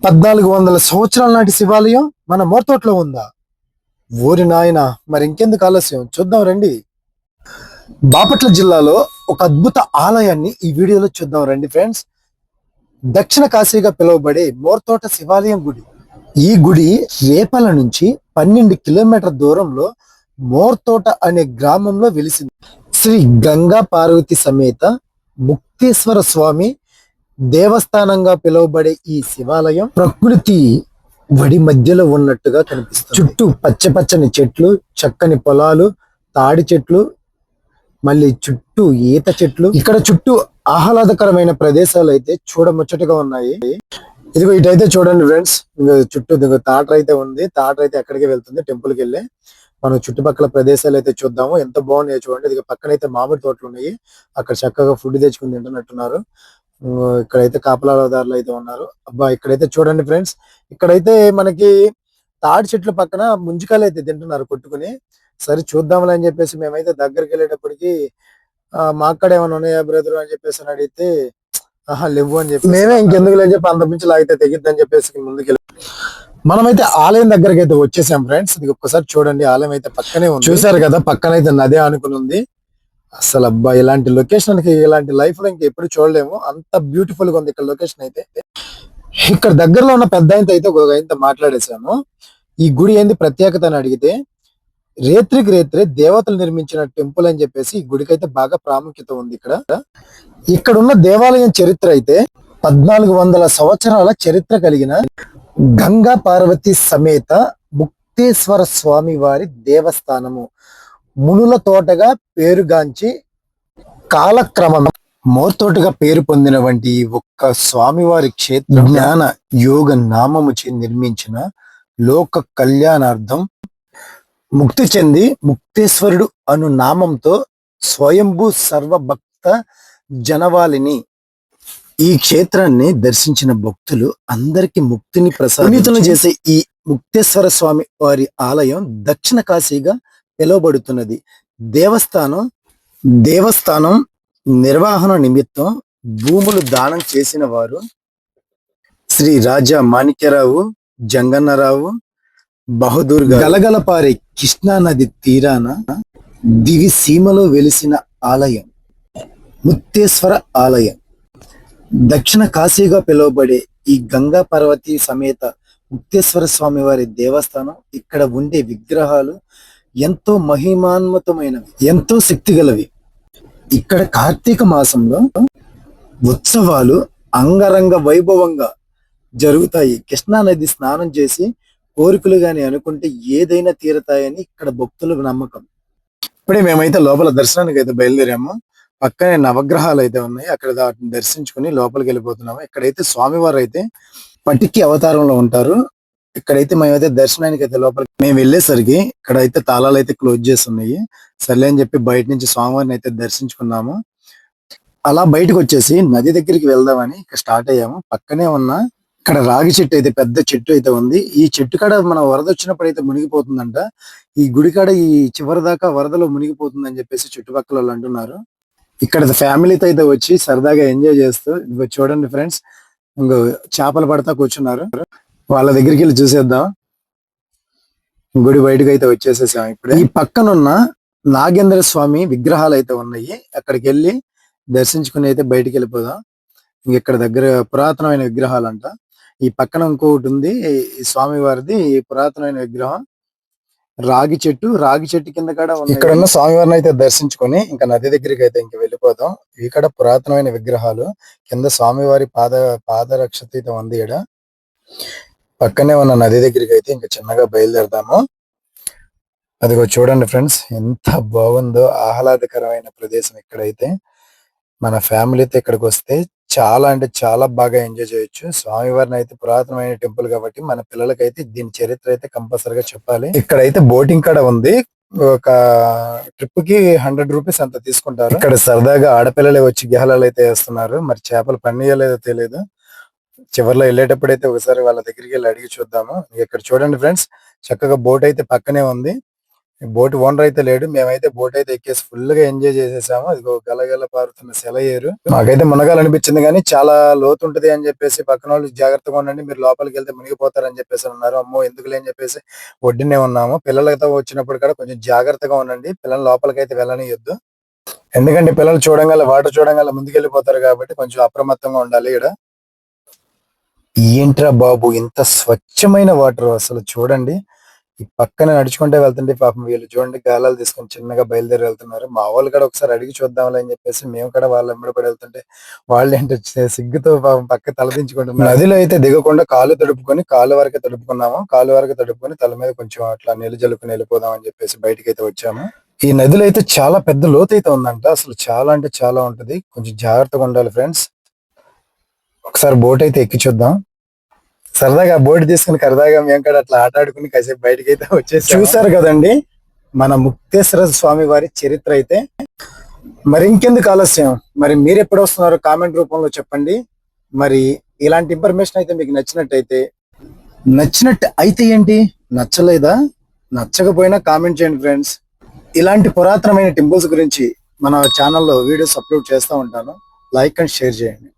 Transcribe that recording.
1400 సంవత్సరాల నాటి శివాలయం మన మోర్తోట్లో ఉందా? ఊరి నాయన, మరి ఇంకెందుకు ఆలస్యం, చూద్దాం రండి. బాపట్ల జిల్లాలో ఒక అద్భుత ఆలయాన్ని ఈ వీడియోలో చూద్దాం రండి ఫ్రెండ్స్. దక్షిణ కాశీగా పిలువబడే మోర్తోట శివాలయం గుడి. ఈ గుడి రేపల నుంచి 12 కిలోమీటర్ల దూరంలో మోర్తోట అనే గ్రామంలో వెలిసింది. శ్రీ గంగా పార్వతి సమేత ముక్తేశ్వర స్వామి దేవస్థానంగా పిలువబడే ఈ శివాలయం ప్రకృతి వడి మధ్యలో ఉన్నట్టుగా కనిపిస్తుంది. చుట్టూ పచ్చని చెట్లు, చక్కని పొలాలు, తాడి చెట్లు, మళ్ళీ చుట్టూ ఈత చెట్లు. ఇక్కడ చుట్టూ ఆహ్లాదకరమైన ప్రదేశాలు అయితే చూడముచ్చటగా ఉన్నాయి. ఇదిగో ఇటైతే చూడండి ఫ్రెండ్స్, చుట్టూ తాటర్ అయితే ఉంది. తాటర్ అయితే ఎక్కడికి వెళ్తుంది, టెంపుల్ కి వెళ్ళి మనం చుట్టుపక్కల ప్రదేశాలు అయితే చూద్దాము. ఎంత బాగున్నాయో చూడండి. ఇది పక్కనైతే మామిడి తోటలు ఉన్నాయి. అక్కడ చక్కగా ఫుడ్ తెచ్చుకుని తింటున్నట్టున్నారు. ఇక్కడైతే కాపలాదారులు అయితే ఉన్నారు. అబ్బా, ఇక్కడైతే చూడండి ఫ్రెండ్స్, ఇక్కడైతే మనకి తాడి చెట్ల పక్కన ముంజికాయలు అయితే తింటున్నారు కొట్టుకుని. సరే చూద్దాంలే అని చెప్పేసి మేమైతే దగ్గరికి వెళ్ళేటప్పటికి మా అక్కడ ఏమైనా ఉన్నాయా బ్రదర్ అని చెప్పేసి అడిగితే లేవు అని చెప్పి మేమే ఇంకెందుకు లేని చెప్పి అంత మించి లాగితే తెగిద్దని చెప్పేసి ముందుకెళ్ళి మనమైతే ఆలయం దగ్గరికి అయితే వచ్చేసాం ఫ్రెండ్స్. ఇది ఒక్కసారి చూడండి, ఆలయం అయితే పక్కనే ఉంది. చూసారు కదా, పక్కనైతే నదే ఆనుకుని ఉంది. అసలు అబ్బా, ఇలాంటి లొకేషన్ ఇలాంటి లైఫ్ లో ఇంకెప్పుడు చూడలేము, అంత బ్యూటిఫుల్ గా ఉంది ఇక్కడ లొకేషన్ అయితే. ఇక్కడ దగ్గరలో ఉన్న పెద్ద అయితే ఒక ఆయనతో మాట్లాడేశాము. ఈ గుడి ఏంది ప్రత్యేకత అని అడిగితే, రేత్రికి రేత్రే దేవతలు నిర్మించిన టెంపుల్ అని చెప్పేసి ఈ గుడికి అయితే బాగా ప్రాముఖ్యత ఉంది. ఇక్కడ ఉన్న దేవాలయం చరిత్ర అయితే 1400 సంవత్సరాల చరిత్ర కలిగిన గంగా పార్వతి సమేత ముక్తేశ్వర స్వామి వారి దేవస్థానము. మునుల తోటగా పేరుగాంచి కాలక్రమం మోర్తోటగా పేరు పొందిన వంటి ఒక్క స్వామివారి క్షేత్రం జ్ఞాన యోగ నామముచే నిర్మించిన లోక కళ్యాణార్థం ముక్తి చెంది ముక్తేశ్వరుడు అను నామంతో స్వయంభూ సర్వభక్త జనవాలిని ఈ క్షేత్రాన్ని దర్శించిన భక్తులు అందరికి ముక్తిని ప్రసాదితులు చేసే ఈ ముక్తేశ్వర స్వామి వారి ఆలయం దక్షిణ కాశీగా పిలువబడుతున్నది. దేవస్థానం నిర్వహణ నిమిత్తం భూములు దానం చేసిన వారు శ్రీ రాజా మాణిక్యరావు జంగన్నరావు బహదూర్ గలగలపారే కృష్ణా నది తీరాన దివి సీమలో వెలిసిన ఆలయం ముక్తేశ్వర ఆలయం. దక్షిణ కాశీగా పిలువబడే ఈ గంగా పార్వతి సమేత ముక్తేశ్వర స్వామి వారి దేవస్థానం. ఇక్కడ ఉండే విగ్రహాలు ఎంతో మహిమాన్వితమైనవి, ఎంతో శక్తి గలవి. ఇక్కడ కార్తీక మాసంలో ఉత్సవాలు అంగరంగ వైభవంగా జరుగుతాయి. కృష్ణా నది స్నానం చేసి కోరికలు గాని అనుకుంటే ఏదైనా తీరతాయని ఇక్కడ భక్తుల నమ్మకం. ఇప్పుడే మేమైతే లోపల దర్శనానికి అయితే బయలుదేరాము. పక్కనే నవగ్రహాలు అయితే ఉన్నాయి, అక్కడ వాటిని దర్శించుకుని లోపలికి వెళ్ళిపోతున్నాము. ఇక్కడైతే స్వామివారు అయితే పటికి అవతారంలో ఉంటారు. ఇక్కడైతే మేమైతే దర్శనానికి అయితే లోపలికి మేము వెళ్ళేసరికి ఇక్కడైతే తాళాలు అయితే క్లోజ్ చేసి ఉన్నాయి. సర్లే అని చెప్పి బయట నుంచి స్వామివారిని అయితే దర్శించుకున్నాము. అలా బయటకు వచ్చేసి నది దగ్గరికి వెళ్దామని ఇక్కడ స్టార్ట్ అయ్యాము. పక్కనే ఉన్న ఇక్కడ రాగి చెట్టు అయితే పెద్ద చెట్టు అయితే ఉంది. ఈ చెట్టు కాడ మన వరద వచ్చినప్పుడు అయితే మునిగిపోతుందంట. ఈ గుడి కాడ ఈ చివరి దాకా వరదలో మునిగిపోతుందని చెప్పేసి చుట్టుపక్కల వాళ్ళు అంటున్నారు. ఇక్కడ ఫ్యామిలీతో అయితే వచ్చి సరదాగా ఎంజాయ్ చేస్తూ చూడండి ఫ్రెండ్స్, ఇంకో చేపలు పడతా కూర్చున్నారు. వాళ్ళ దగ్గరికి వెళ్ళి చూసేద్దాం. గుడి బయటకు అయితే వచ్చేసేసాం. ఇప్పుడు ఈ పక్కనున్న నాగేంద్ర స్వామి విగ్రహాలు అయితే ఉన్నాయి, అక్కడికి వెళ్ళి దర్శించుకుని అయితే బయటికి వెళ్ళిపోదాం. ఇక్కడ దగ్గర పురాతనమైన విగ్రహాలు అంట. ఈ పక్కన ఇంకొకటి ఉంది, ఈ స్వామి వారిది పురాతనమైన విగ్రహం. రాగి చెట్టు కింద కూడా ఇక్కడ ఉన్న స్వామివారిని అయితే దర్శించుకొని ఇంకా నది దగ్గరికి అయితే ఇంక వెళ్ళిపోదాం. ఇక్కడ పురాతనమైన విగ్రహాలు, కింద స్వామివారి పాదరక్షత అయితే ఉంది. ఇక్కడ పక్కనే ఉన్న నది దగ్గరికి అయితే ఇంకా చిన్నగా బయలుదేరదాము. అదిగో చూడండి ఫ్రెండ్స్, ఎంత బాగుందో, ఆహ్లాదకరమైన ప్రదేశం. ఇక్కడైతే మన ఫ్యామిలీతో ఇక్కడికి వస్తే చాలా అంటే చాలా బాగా ఎంజాయ్ చేయొచ్చు. స్వామివారిని అయితే పురాతనమైన టెంపుల్ కాబట్టి మన పిల్లలకైతే దీని చరిత్ర అయితే కంపల్సరిగా చెప్పాలి. ఇక్కడైతే బోటింగ్ కూడా ఉంది. ఒక ట్రిప్ కి 100 రూపీస్ అంత తీసుకుంటారు. ఇక్కడ సరదాగా ఆడపిల్లలే వచ్చి గేహాలు అయితే వేస్తున్నారు. మరి చేపలు పన్నీయలేదో తెలియదు. చివరిలో వెళ్ళేటప్పుడు అయితే ఒకసారి వాళ్ళ దగ్గరికి వెళ్ళి అడిగి చూద్దాము. ఇక్కడ చూడండి ఫ్రెండ్స్, చక్కగా బోట్ అయితే పక్కనే ఉంది. బోట్ ఓనర్ అయితే లేడు, మేమైతే బోట్ అయితే ఎక్కేసి ఫుల్ గా ఎంజాయ్ చేసేసాము. అదిగో గలగల పారుతున్న సెలయేరు. మాకైతే మునగాలనిపించింది కానీ చాలా లోతు ఉంటది అని చెప్పేసి పక్కన వాళ్ళు జాగ్రత్తగా ఉండండి, మీరు లోపలికి వెళ్తే మునిగిపోతారని చెప్పేసి అన్నారు. అమ్మో ఎందుకులే అని చెప్పేసి ఒడ్డునే ఉన్నాము. పిల్లలతో వచ్చినప్పుడు కూడా కొంచెం జాగ్రత్తగా ఉండండి, పిల్లలు లోపలికి అయితే వెళ్ళనియొద్దు. ఎందుకంటే పిల్లలు చూడంగానే వాటర్ చూడంగానే ముందుకెళ్ళిపోతారు కాబట్టి కొంచెం అప్రమత్తంగా ఉండాలి. ఇక్కడ ఏంట్రా బాబు ఇంత స్వచ్ఛమైన వాటర్, అసలు చూడండి. ఈ పక్కన నడుచుకుంటే వెళ్తుంటే పాపం వీళ్ళు చూడండి గాలాలు తీసుకొని చిన్నగా బయలుదేరి వెళ్తున్నారు. మా వాళ్ళు కూడా ఒకసారి అడిగి చూద్దాంలే అని చెప్పేసి మేము కూడా వాళ్ళ వెంబడి పడి వెళ్తుంటే వాళ్ళు ఏంటో సిగ్గుతో పాపం పక్క తలదించుకుంటున్నారు. నదిలో అయితే దిగకుండా కాళ్ళు తడుపుకొని కాళ్ళు వరకే తడుపుకున్నాము. కాళ్ళు వరకు తడుపుకొని తల మీద కొంచెం అట్లా నీళ్ళు జల్లుకుని వెళ్ళిపోదాం అని చెప్పేసి బయటికి అయితే వచ్చాము. ఈ నదిలో అయితే చాలా పెద్ద లోతు అయితే ఉందంట, అసలు చాలా అంటే చాలా ఉంటది. కొంచెం జాగ్రత్తగా ఉండాలి ఫ్రెండ్స్. ఒకసారి బోట్ అయితే ఎక్కి చూద్దాం. సరదాగా బోట్ తీసుకుని సరదాగా మేము కూడా అట్లా ఆట ఆడుకుని కాసేపు బయటకి అయితే వచ్చేసి చూసారు కదండి మన ముక్తేశ్వర స్వామి వారి చరిత్ర అయితే. మరి ఇంకెందుకు ఆలస్యం, మరి మీరు ఎప్పుడు వస్తున్నారో కామెంట్ రూపంలో చెప్పండి. మరి ఇలాంటి ఇన్ఫర్మేషన్ అయితే మీకు నచ్చినట్టు అయితే ఏంటి, నచ్చలేదా, నచ్చకపోయినా కామెంట్ చేయండి ఫ్రెండ్స్. ఇలాంటి పురాతనమైన టెంపుల్స్ గురించి మన ఛానల్లో వీడియోస్ అప్లోడ్ చేస్తూ ఉంటాను. లైక్ అండ్ షేర్ చేయండి.